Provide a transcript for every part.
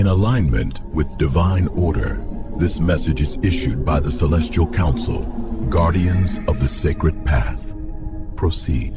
In alignment with divine order, this message is issued by the Celestial Council, guardians of the sacred path. Proceed.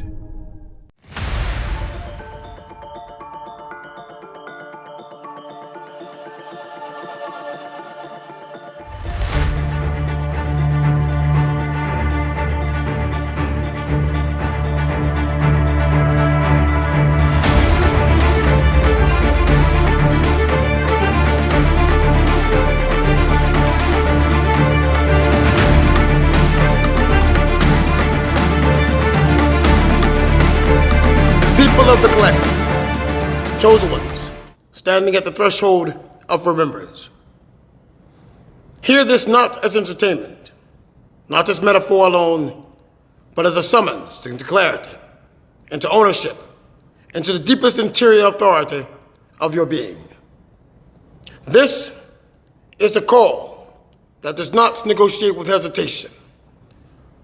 People of the collective, chosen ones, standing at the threshold of remembrance. Hear this not as entertainment, not as metaphor alone, but as a summons into clarity, into ownership, into the deepest interior authority of your being. This is the call that does not negotiate with hesitation.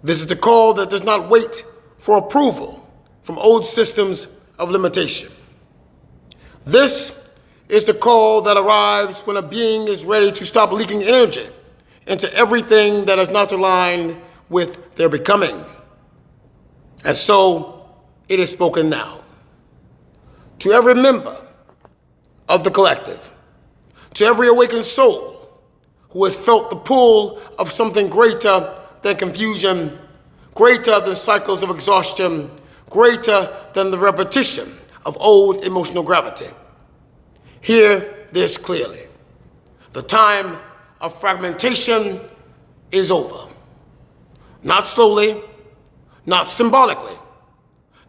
This is the call that does not wait for approval from old systems of limitation. This is the call that arrives when a being is ready to stop leaking energy into everything that is not aligned with their becoming. And so it is spoken now. To every member of the collective, to every awakened soul who has felt the pull of something greater than confusion, greater than cycles of exhaustion, greater than the repetition of old emotional gravity. Hear this clearly. The time of fragmentation is over. Not slowly, not symbolically,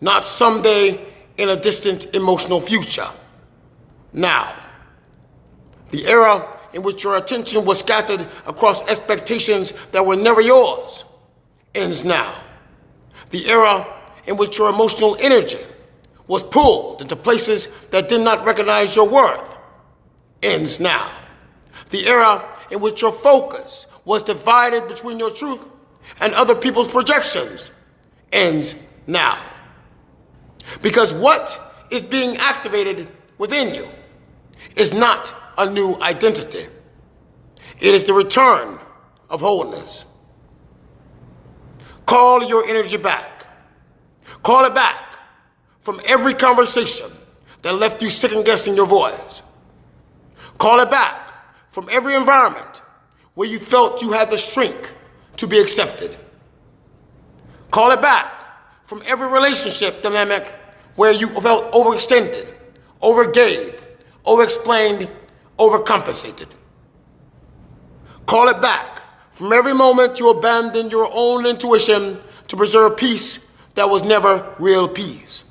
not someday in a distant emotional future. Now, the era in which your attention was scattered across expectations that were never yours ends now. The era in which your emotional energy was pulled into places that did not recognize your worth ends now. The era in which your focus was divided between your truth and other people's projections ends now. Because what is being activated within you is not a new identity. It is the return of wholeness. Call your energy back. Call it back from every conversation that left you second-guessing your voice. Call it back from every environment where you felt you had to shrink to be accepted. Call it back from every relationship dynamic where you felt overextended, overgave, overexplained, overcompensated. Call it back from every moment you abandoned your own intuition to preserve peace that was never real peace.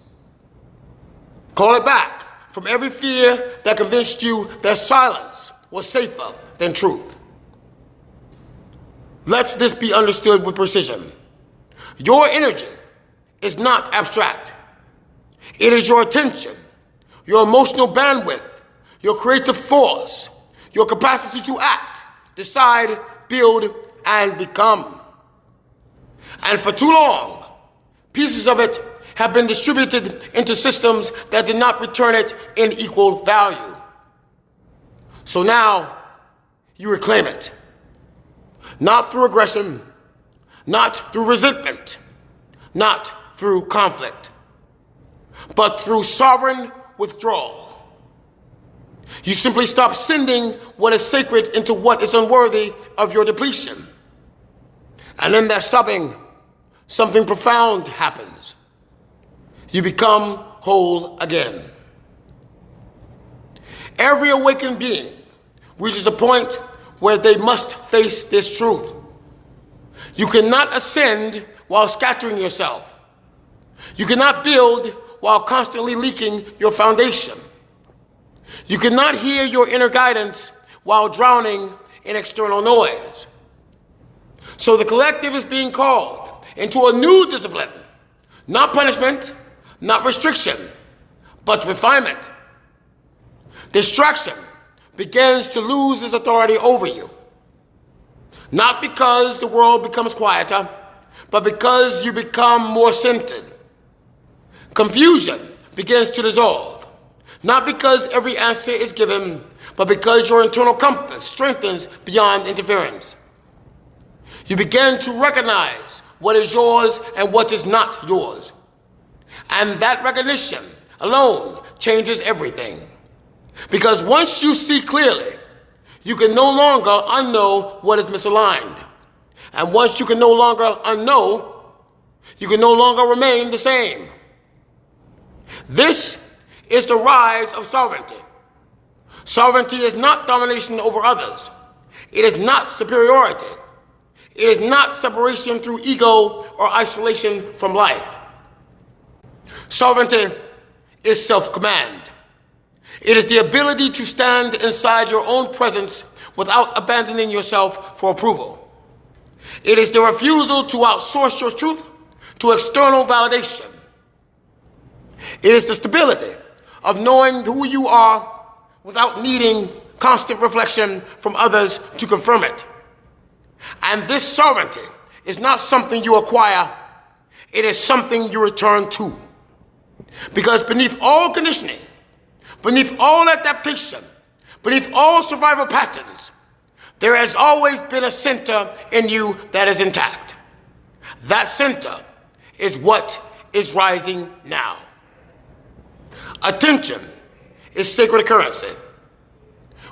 Call it back from every fear that convinced you that silence was safer than truth. Let this be understood with precision. Your energy is not abstract. It is your attention, your emotional bandwidth, your creative force, your capacity to act, decide, build, and become. And for too long, pieces of it have been distributed into systems that did not return it in equal value. So now, you reclaim it. Not through aggression, not through resentment, not through conflict, but through sovereign withdrawal. You simply stop sending what is sacred into what is unworthy of your depletion. And in that stopping, something profound happens. You become whole again. Every awakened being reaches a point where they must face this truth. You cannot ascend while scattering yourself. You cannot build while constantly leaking your foundation. You cannot hear your inner guidance while drowning in external noise. So the collective is being called into a new discipline, not punishment, not restriction, but refinement. Distraction begins to lose its authority over you, not because the world becomes quieter, but because you become more centered. Confusion begins to dissolve, not because every answer is given, but because your internal compass strengthens beyond interference. You begin to recognize what is yours and what is not yours. And that recognition alone changes everything. Because once you see clearly, you can no longer unknow what is misaligned. And once you can no longer unknow, you can no longer remain the same. This is the rise of sovereignty. Sovereignty is not domination over others. It is not superiority. It is not separation through ego or isolation from life. Sovereignty is self-command. It is the ability to stand inside your own presence without abandoning yourself for approval. It is the refusal to outsource your truth to external validation. It is the stability of knowing who you are without needing constant reflection from others to confirm it. And this sovereignty is not something you acquire, it is something you return to. Because beneath all conditioning, beneath all adaptation, beneath all survival patterns, there has always been a center in you that is intact. That center is what is rising now. Attention is sacred currency.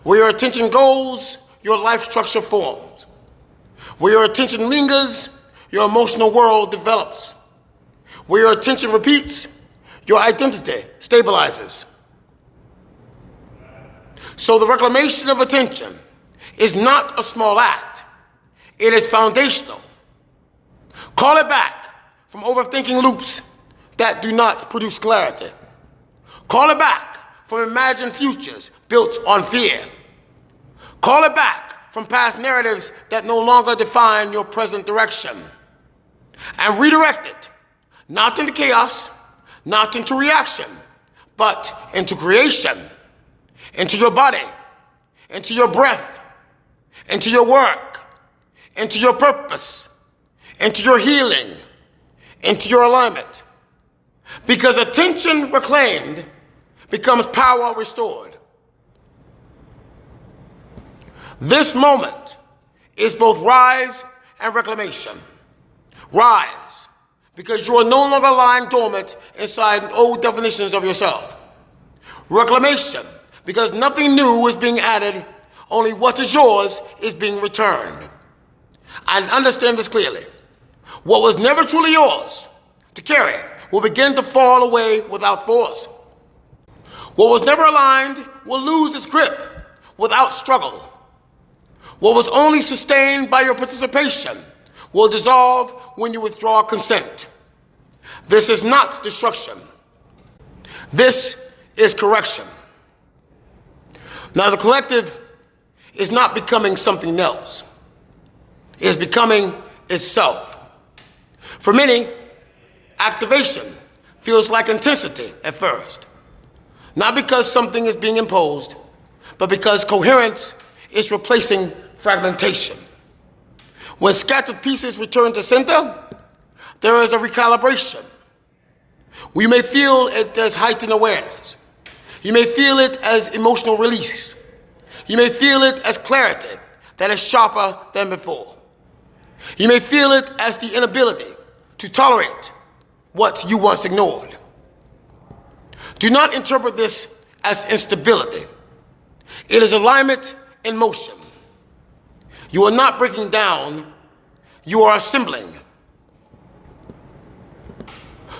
Where your attention goes, your life structure forms. Where your attention lingers, your emotional world develops. Where your attention repeats, your identity stabilizes. So the reclamation of attention is not a small act. It is foundational. Call it back from overthinking loops that do not produce clarity. Call it back from imagined futures built on fear. Call it back from past narratives that no longer define your present direction. And redirect it, not into chaos, not into reaction, but into creation, into your body, into your breath, into your work, into your purpose, into your healing, into your alignment. Because attention reclaimed becomes power restored. This moment is both rise and reclamation. Rise, because you are no longer lying dormant inside old definitions of yourself. Reclamation, because nothing new is being added, only what is yours is being returned. And understand this clearly. What was never truly yours to carry will begin to fall away without force. What was never aligned will lose its grip without struggle. What was only sustained by your participation will dissolve when you withdraw consent. This is not destruction. This is correction. Now the collective is not becoming something else. It is becoming itself. For many, activation feels like intensity at first. Not because something is being imposed, but because coherence is replacing fragmentation. When scattered pieces return to center, there is a recalibration. We may feel it as heightened awareness. You may feel it as emotional release. You may feel it as clarity that is sharper than before. You may feel it as the inability to tolerate what you once ignored. Do not interpret this as instability. It is alignment in motion. You are not breaking down, you are assembling.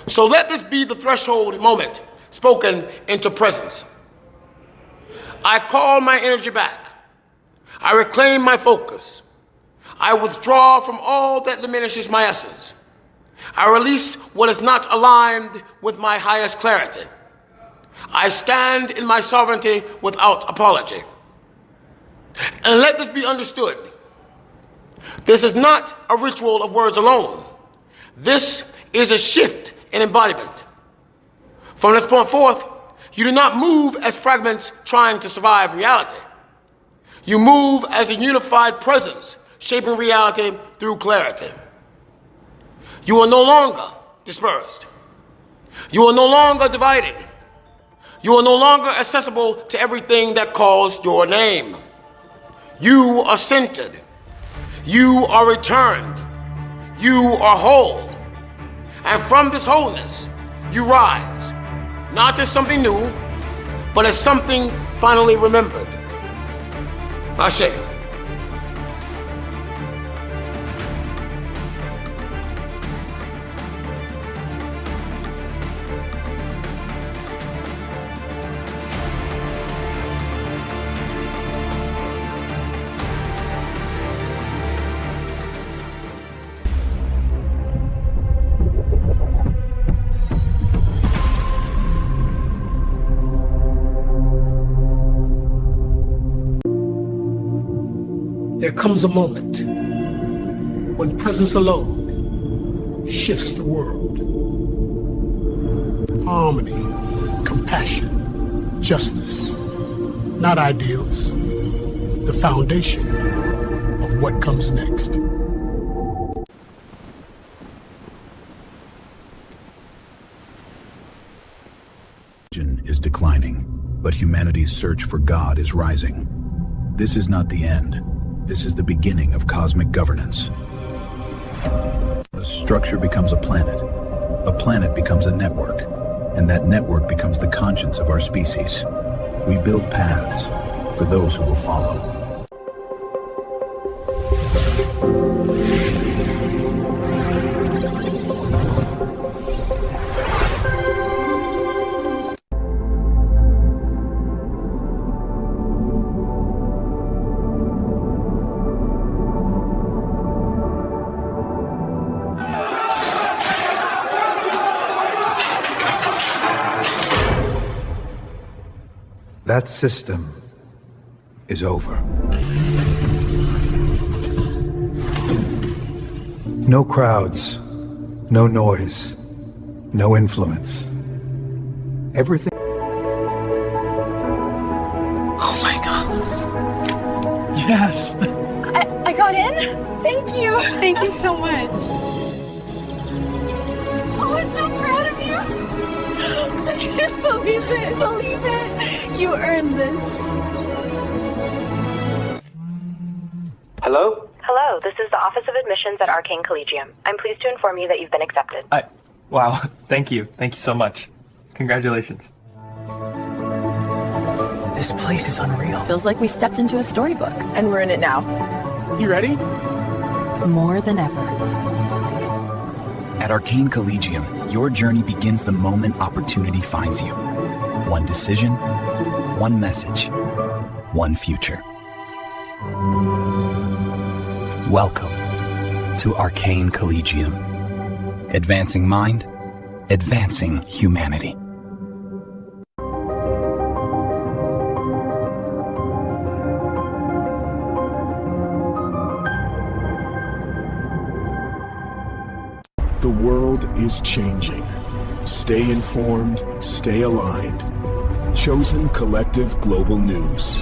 So let this be the threshold moment spoken into presence. I call my energy back. I reclaim my focus. I withdraw from all that diminishes my essence. I release what is not aligned with my highest clarity. I stand in my sovereignty without apology. And let this be understood. This is not a ritual of words alone. This is a shift in embodiment. From this point forth, you do not move as fragments trying to survive reality. You move as a unified presence, shaping reality through clarity. You are no longer dispersed. You are no longer divided. You are no longer accessible to everything that calls your name. You are centered. You are returned. You are whole. And from this wholeness, you rise, not as something new, but as something finally remembered. Ashe. There comes a moment when presence alone shifts the world. Harmony, compassion, justice, not ideals, the foundation of what comes next. Is declining, but humanity's search for God is rising. This is not the end. This is the beginning of cosmic governance. A structure becomes a planet becomes a network, and that network becomes the conscience of our species. We build paths for those who will follow. That system is over. No crowds, no noise, no influence. Everything. Oh my God. Yes. I got in? Thank you. Thank you so much. Oh, I'm so proud of you. I can't believe it. Believe it. You earned this. Hello? Hello, this is the Office of Admissions at Arcane Collegium. I'm pleased to inform you that you've been accepted. Wow, thank you. Thank you so much. Congratulations. This place is unreal. Feels like we stepped into a storybook. And we're in it now. You ready? More than ever. At Arcane Collegium, your journey begins the moment opportunity finds you. One decision, one message, one future. Welcome to Arcane Collegium. Advancing mind, advancing humanity. The world is changing. Stay informed, stay aligned. Chosen Collective Global News.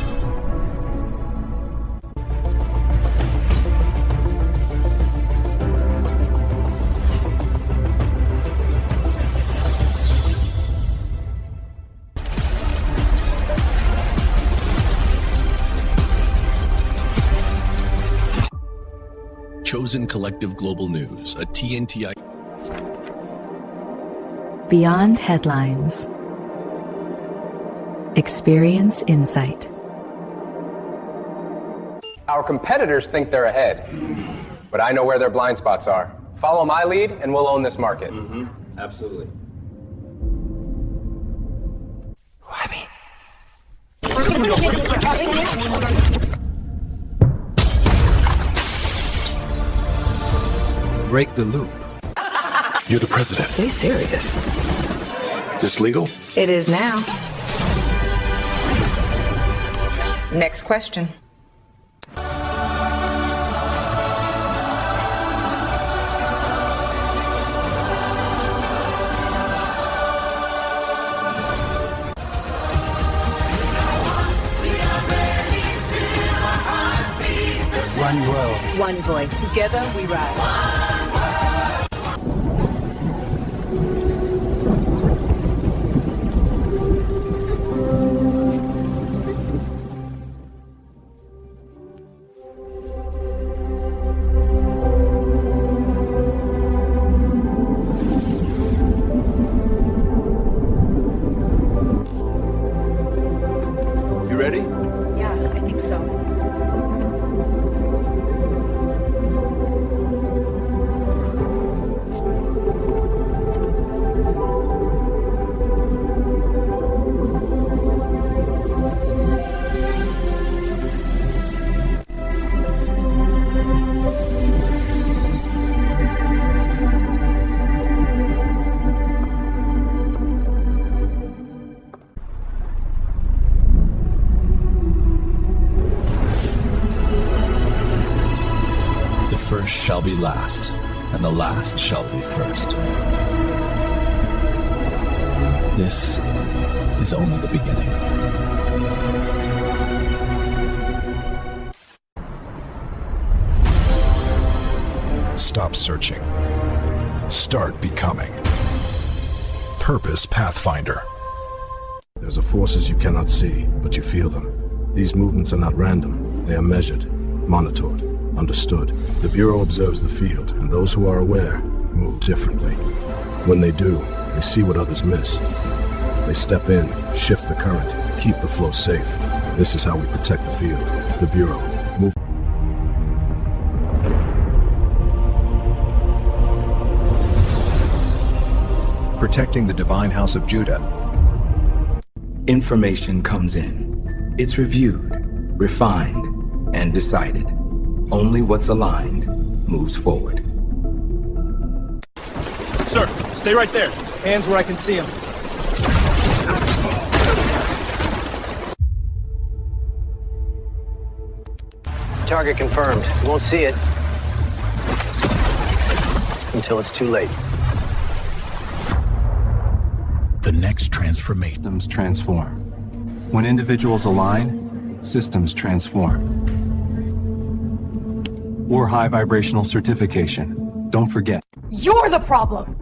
Chosen Collective Global News, a TNTI. Beyond headlines. Experience insight. Our competitors think they're ahead, but I know where their blind spots are. Follow my lead and we'll own this market. Absolutely. Break the loop. You're the president. Be serious. Is this legal? It is now. Next question. One world. One voice. Together we rise. first shall be last, and the last shall be first. This is only the beginning. Stop searching. Start becoming. Purpose Pathfinder. There's forces you cannot see, but you feel them. These movements are not random. They are measured, monitored, understood. The Bureau observes the field, and those who are aware move differently. When they do, they see what others miss. They step in, shift the current, keep the flow safe. This is how we protect the field. The Bureau. Move. Protecting the divine house of Judah. Information comes in. It's reviewed, refined, and decided. Only what's aligned moves forward. Sir, stay right there. Hands where I can see him. Target confirmed. You won't see it until it's too late. The next transformation. Systems transform. When individuals align, systems transform. Or high vibrational certification. Don't forget. You're the problem.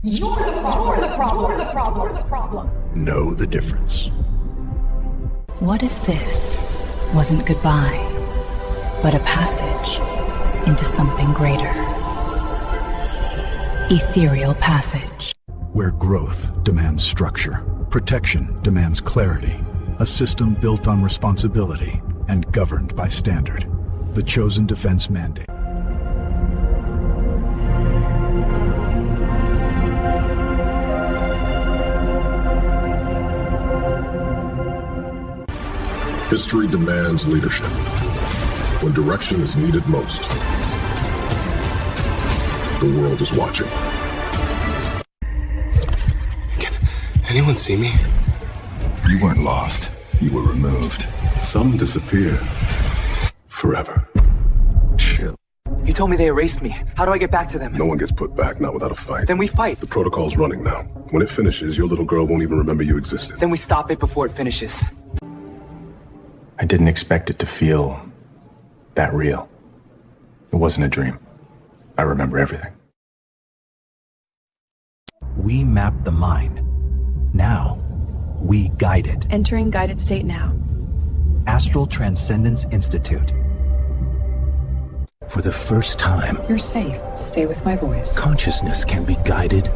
You're the problem. Know the difference. What if this wasn't goodbye, but a passage into something greater? Ethereal passage. Where growth demands structure, protection demands clarity, a system built on responsibility and governed by standard. The Chosen Defense Mandate. History demands leadership when direction is needed most. The world is watching. Can anyone see me? You weren't lost. You were removed. Some disappear forever. Chill. You told me they erased me. How do I get back to them? No one gets put back, not without a fight. Then we fight. The protocol's running now. When it finishes, your little girl won't even remember you existed. Then we stop it before it finishes. I didn't expect it to feel that real. It wasn't a dream. I remember everything. We map the mind. Now, we guide it. Entering guided state now. Astral Transcendence Institute. For the first time, You're safe. Stay with my voice. consciousness can be guided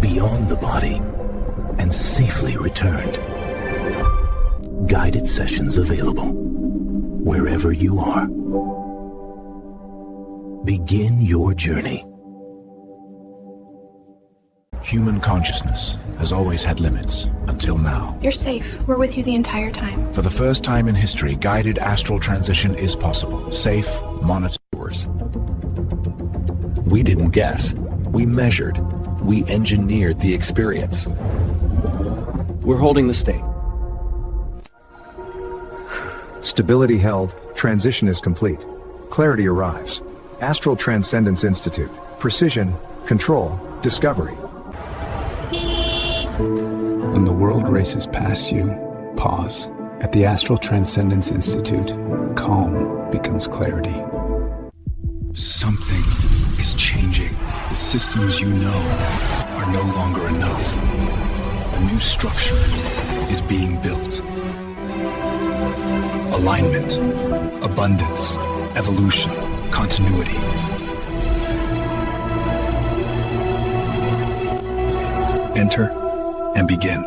beyond the body and safely returned. Guided sessions available wherever you are. Begin your journey. Human consciousness has always had limits until now. You're safe. We're with you the entire time. For the first time in history, guided astral transition is possible. Safe, monitored. We didn't guess. We measured. We engineered the experience. We're holding the state. Stability held. Transition is complete. Clarity arrives. Astral Transcendence Institute. Precision, control, discovery. When the world races past you, pause. At the Astral Transcendence Institute, calm becomes clarity. Something is changing. The systems you know are no longer enough. A new structure is being built. Alignment, abundance, evolution, continuity. Enter and begin.